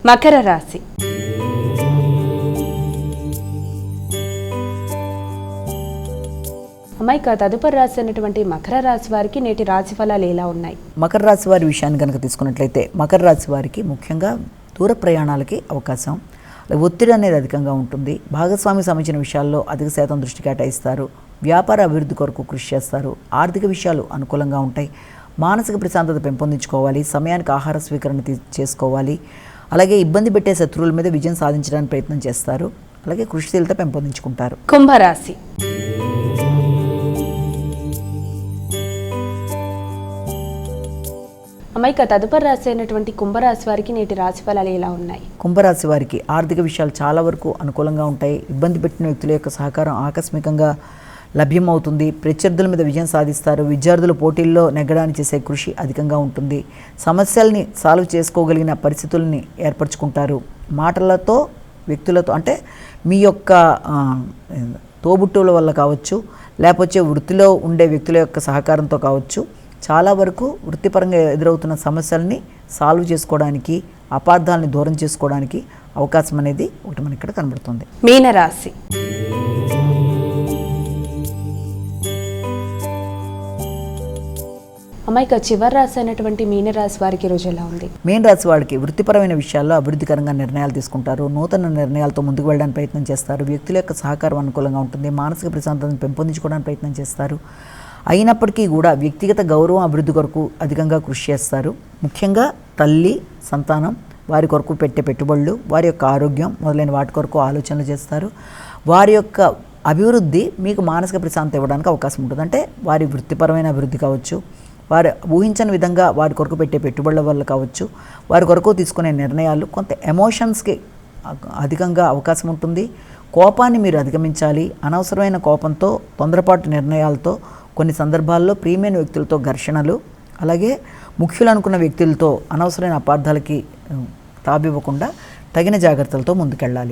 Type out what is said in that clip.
మకర రాశి. అమ్మాయిక తదుపరి రాశి అయినటువంటి మకర రాశి వారికి నేటి రాశి ఫలాలు ఎలా ఉన్నాయి? మకర రాశి వారి విషయాన్ని కనుక తీసుకున్నట్లయితే మకర రాశి వారికి ముఖ్యంగా దూర ప్రయాణాలకి అవకాశం, ఒత్తిడి అనేది అధికంగా ఉంటుంది. భాగస్వామి సంబంధించిన విషయాల్లో అధిక శాతం దృష్టి కేటాయిస్తారు. వ్యాపార అభివృద్ధి కొరకు కృషి చేస్తారు. ఆర్థిక విషయాలు అనుకూలంగా ఉంటాయి. మానసిక ప్రశాంతత పెంపొందించుకోవాలి. సమయానికి ఆహార స్వీకరణ చేసుకోవాలి. అలాగే ఇబ్బంది పెట్టే శత్రువుల మీద విజయం సాధించడానికి ప్రయత్నం చేస్తారు. అలాగే కృషిశీలత పెంపొందించుకుంటారు. కుంభరాశి. అమ్మాయిక తదుపరి రాశి అయినటువంటి కుంభరాశి వారికి నేటి రాశి ఫలాలు ఎలా ఉన్నాయి? కుంభరాశి వారికి ఆర్థిక విషయాలు చాలా వరకు అనుకూలంగా ఉంటాయి. ఇబ్బంది పెట్టిన వ్యక్తుల యొక్క సహకారం ఆకస్మికంగా లభ్యమవుతుంది. ప్రత్యర్థుల మీద విజయం సాధిస్తారు. విద్యార్థులు పోటీల్లో నెగ్గడానికి చేసే కృషి అధికంగా ఉంటుంది. సమస్యల్ని సాల్వ్ చేసుకోగలిగిన పరిస్థితుల్ని ఏర్పరచుకుంటారు. మాటలతో వ్యక్తులతో అంటే మీ యొక్క తోబుట్టువుల వల్ల కావచ్చు, లేకపోతే వృత్తిలో ఉండే వ్యక్తుల యొక్క సహకారంతో కావచ్చు, చాలా వరకు వృత్తిపరంగా ఎదురవుతున్న సమస్యల్ని సాల్వ్ చేసుకోవడానికి, అపార్థాలని దూరం చేసుకోవడానికి అవకాశం అనేది ఒకటి మనకి ఇక్కడ కనబడుతుంది. మీనరాశి. అమ్మాయిక చివరి రాశి అయినటువంటి మీనరాశి వారికి రోజు ఎలా ఉంది? మీన రాశి వారికి వృత్తిపరమైన విషయాల్లో అభివృద్ధికరంగా నిర్ణయాలు తీసుకుంటారు. నూతన నిర్ణయాలతో ముందుకు వెళ్ళడానికి ప్రయత్నం చేస్తారు. వ్యక్తుల యొక్క సహకారం అనుకూలంగా ఉంటుంది. మానసిక ప్రశాంతతను పెంపొందించుకోవడానికి ప్రయత్నం చేస్తారు. అయినప్పటికీ కూడా వ్యక్తిగత గౌరవం అభివృద్ధి కొరకు అధికంగా కృషి చేస్తారు. ముఖ్యంగా తల్లి, సంతానం, వారి కొరకు పెట్టే పెట్టుబడులు, వారి యొక్క ఆరోగ్యం మొదలైన వాటి కొరకు ఆలోచనలు చేస్తారు. వారి యొక్క అభివృద్ధి మీకు మానసిక ప్రశాంతత ఇవ్వడానికి అవకాశం ఉంటుంది. అంటే వారి వృత్తిపరమైన అభివృద్ధి కావచ్చు, వారు ఊహించని విధంగా వారి కొరకు పెట్టే పెట్టుబడుల వల్ల కావచ్చు, వారి కొరకు తీసుకునే నిర్ణయాలు కొంత ఎమోషన్స్కి అధికంగా అవకాశం ఉంటుంది. కోపాన్ని మీరు అధిగమించాలి. అనవసరమైన కోపంతో, తొందరపాటు నిర్ణయాలతో కొన్ని సందర్భాల్లో ప్రియమైన వ్యక్తులతో ఘర్షణలు, అలాగే ముఖ్యులు అనుకున్న వ్యక్తులతో అనవసరమైన అపార్థాలకి తావివ్వకుండా తగిన జాగ్రత్తలతో ముందుకెళ్ళాలి.